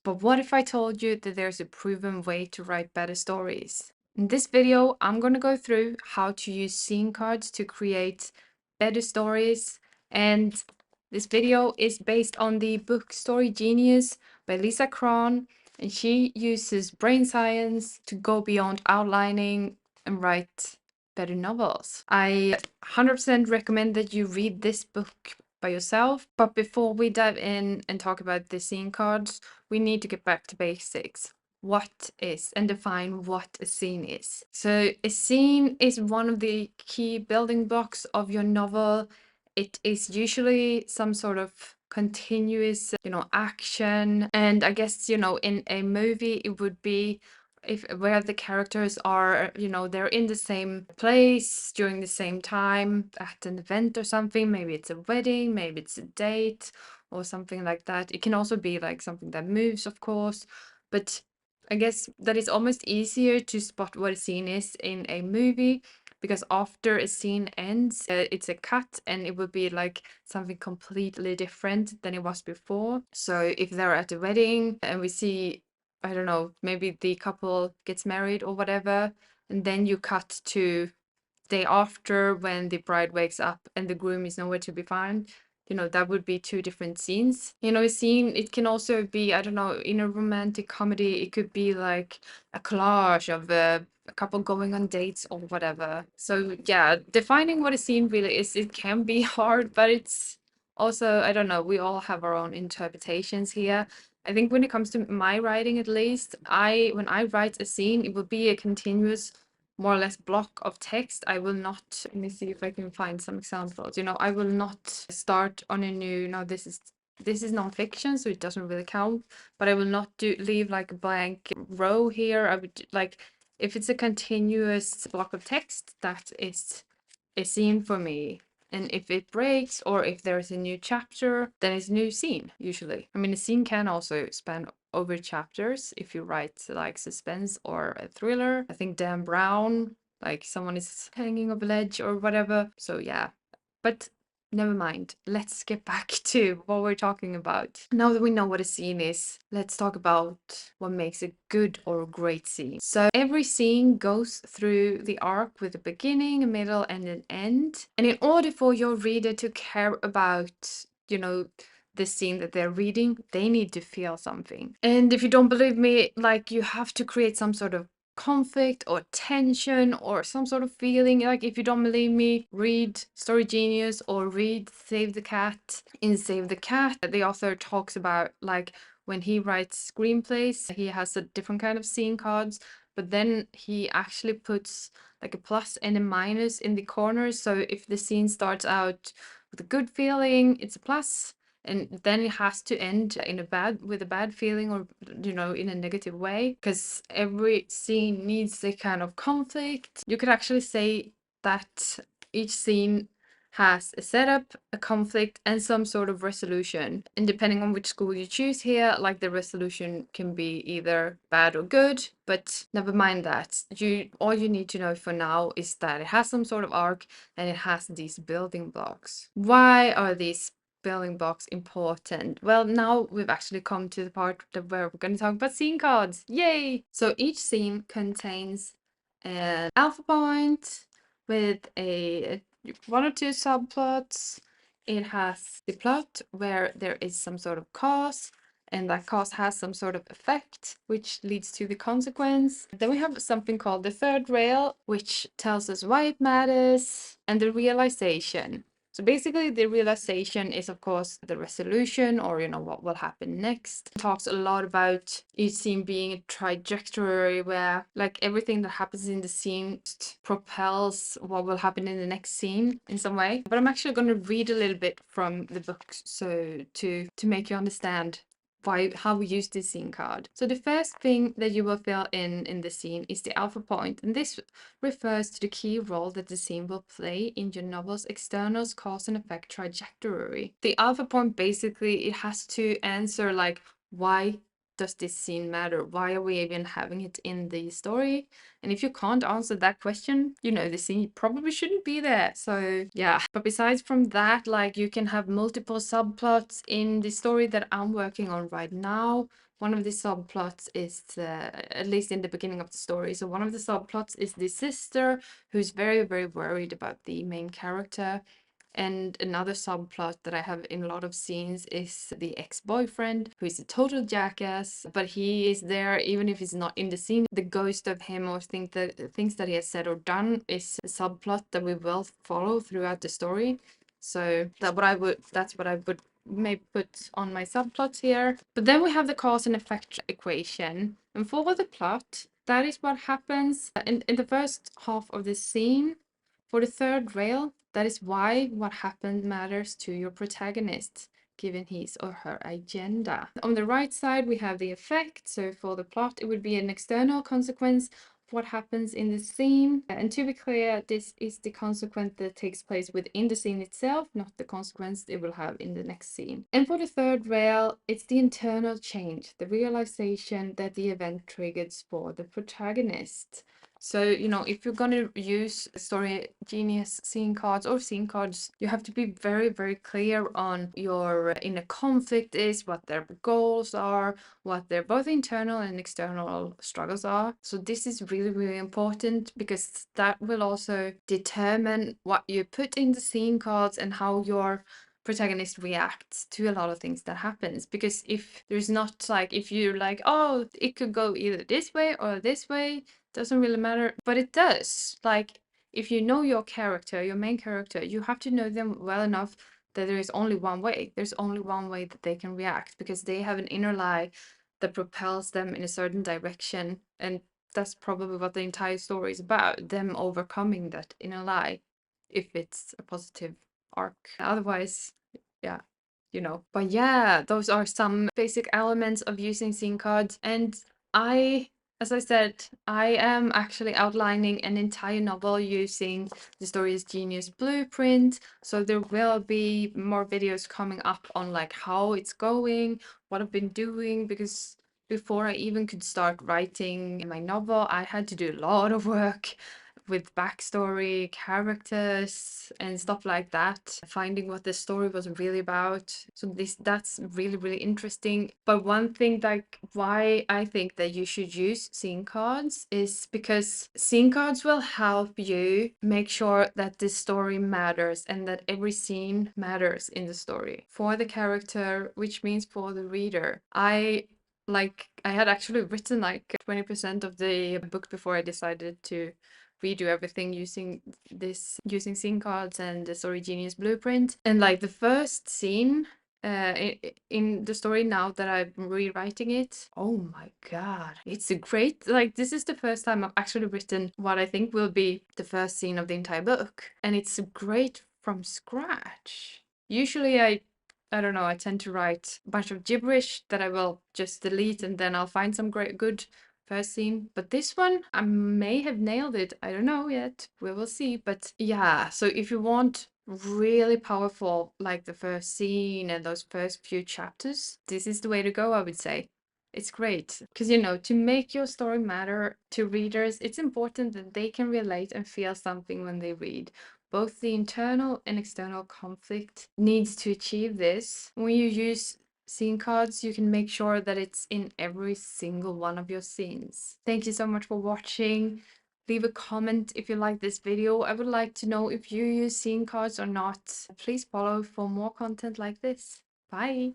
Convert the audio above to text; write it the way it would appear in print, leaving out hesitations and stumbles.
But what if I told you that there's a proven way to write better stories? In this video, I'm going to go through how to use scene cards to create better stories. And this video is based on the book Story Genius by Lisa Cron. And she uses brain science to go beyond outlining and write better novels. I 100% recommend that you read this book by yourself. But before we dive in and talk about the scene cards, we need to get back to basics. What is and define what a scene is. So a scene is one of the key building blocks of your novel. It is usually some sort of continuous, action. And I guess, in a movie, it would be if where the characters are, they're in the same place during the same time at an event or something. Maybe it's a wedding, maybe it's a date or something like that. It can also be like something that moves, of course, but I guess that it's almost easier to spot what a scene is in a movie because after a scene ends, it's a cut and it will be like something completely different than it was before. So if they're at a wedding and we see, I don't know, maybe the couple gets married or whatever, and then you cut to day after when the bride wakes up and the groom is nowhere to be found. That would be two different scenes. A scene, it can also be, I don't know, in a romantic comedy, it could be like a collage of a couple going on dates or whatever. So yeah, defining what a scene really is, it can be hard, but it's also, I don't know, we all have our own interpretations here. I think when it comes to my writing, at least, when I write a scene, it will be a continuous, more or less, block of text. I will not, let me see if I can find some examples. I will not start on a new, no, this is nonfiction, so it doesn't really count, but I will not leave like a blank row here. I would like, if it's a continuous block of text, that is a scene for me. And if it breaks or if there's a new chapter, then it's a new scene, usually. I mean, a scene can also span over chapters if you write like suspense or a thriller. I think Dan Brown, like someone is hanging off a ledge or whatever. So yeah, but never mind. Let's get back to what we're talking about. Now that we know what a scene is, let's talk about what makes a good or a great scene. So every scene goes through the arc with a beginning, a middle, and an end. And in order for your reader to care about, the scene that they're reading, they need to feel something. And if you don't believe me, like, you have to create some sort of conflict or tension or some sort of feeling. Like, if you don't believe me, read Story Genius or read Save the Cat. In Save the Cat, the author talks about, like, when he writes screenplays, he has a different kind of scene cards, but then he actually puts like a plus and a minus in the corners. So if the scene starts out with a good feeling, it's a plus, and then it has to end with a bad feeling, or in a negative way, because every scene needs a kind of conflict. You could actually say that each scene has a setup, a conflict, and some sort of resolution. And depending on which school you choose here, like, the resolution can be either bad or good, but never mind that. All you need to know for now is that it has some sort of arc and it has these building blocks. Why are these building blocks important? Well, now we've actually come to the part where we're going to talk about scene cards. Yay! So each scene contains an alpha point with one or two subplots. It has the plot where there is some sort of cause, and that cause has some sort of effect, which leads to the consequence. Then we have something called the third rail, which tells us why it matters, and the realization. So basically, the realization is, of course, the resolution, or what will happen next. It talks a lot about each scene being a trajectory where, like, everything that happens in the scene propels what will happen in the next scene in some way. But I'm actually going to read a little bit from the book, so to make you understand how we use this scene card. So the first thing that you will fill in the scene is the alpha point, and this refers to the key role that the scene will play in your novel's external cause and effect trajectory. The alpha point, basically, it has to answer, like, why does this scene matter? Why are we even having it in the story? And if you can't answer that question, the scene probably shouldn't be there. So yeah. But besides from that, like, you can have multiple subplots in the story that I'm working on right now. one of the subplots is, at least in the beginning of the story, so one of the subplots is the sister who's very, very worried about the main character. And another subplot that I have in a lot of scenes is the ex-boyfriend, who is a total jackass, but he is there even if he's not in the scene. The ghost of him or things that he has said or done is a subplot that we will follow throughout the story. So that's what I would maybe put on my subplots here. But then we have the cause and effect equation. And for the plot, that is what happens in the first half of the scene. For the third rail, that is why what happened matters to your protagonist, given his or her agenda. On the right side, we have the effect. So for the plot, it would be an external consequence of what happens in the scene. And to be clear, this is the consequence that takes place within the scene itself, not the consequence it will have in the next scene. And for the third rail, it's the internal change, the realization that the event triggers for the protagonist. So, if you're going to use Story Genius scene cards or scene cards, you have to be very, very clear on your inner conflict is, what their goals are, what their both internal and external struggles are. So this is really, really important because that will also determine what you put in the scene cards and how your protagonist reacts to a lot of things that happens. Because if there's not like, if you're like, oh, it could go either this way or this way, doesn't really matter, but it does. Like, if you know your character, your main character, you have to know them well enough that there is only one way. There's only one way that they can react because they have an inner lie that propels them in a certain direction. And that's probably what the entire story is about, them overcoming that inner lie, if it's a positive arc. Otherwise, yeah, But yeah, those are some basic elements of using scene cards. And as I said, I am actually outlining an entire novel using the Story's Genius blueprint. So there will be more videos coming up on like how it's going, what I've been doing, because before I even could start writing my novel, I had to do a lot of work with backstory, characters, and stuff like that, finding what the story was really about. So that's really, really interesting. But one thing, like why I think that you should use scene cards is because scene cards will help you make sure that the story matters and that every scene matters in the story for the character, which means for the reader. I had actually written like 20% of the book before I decided to redo everything using scene cards and the Story Genius blueprint. And like the first scene in the story, now that I'm rewriting it, oh my god, it's a great, like, this is the first time I've actually written what I think will be the first scene of the entire book, and it's great from scratch. Usually I don't know, I tend to write a bunch of gibberish that I will just delete and then I'll find some good first scene. But this one, I may have nailed it. I don't know yet. We will see. But yeah, so if you want really powerful, like the first scene and those first few chapters, this is the way to go, I would say. It's great because, to make your story matter to readers, it's important that they can relate and feel something when they read. Both the internal and external conflict needs to achieve this. When you use scene cards, you can make sure that it's in every single one of your scenes. Thank you so much for watching. Leave a comment if you like this video. I would like to know if you use scene cards or not. Please follow for more content like this. Bye!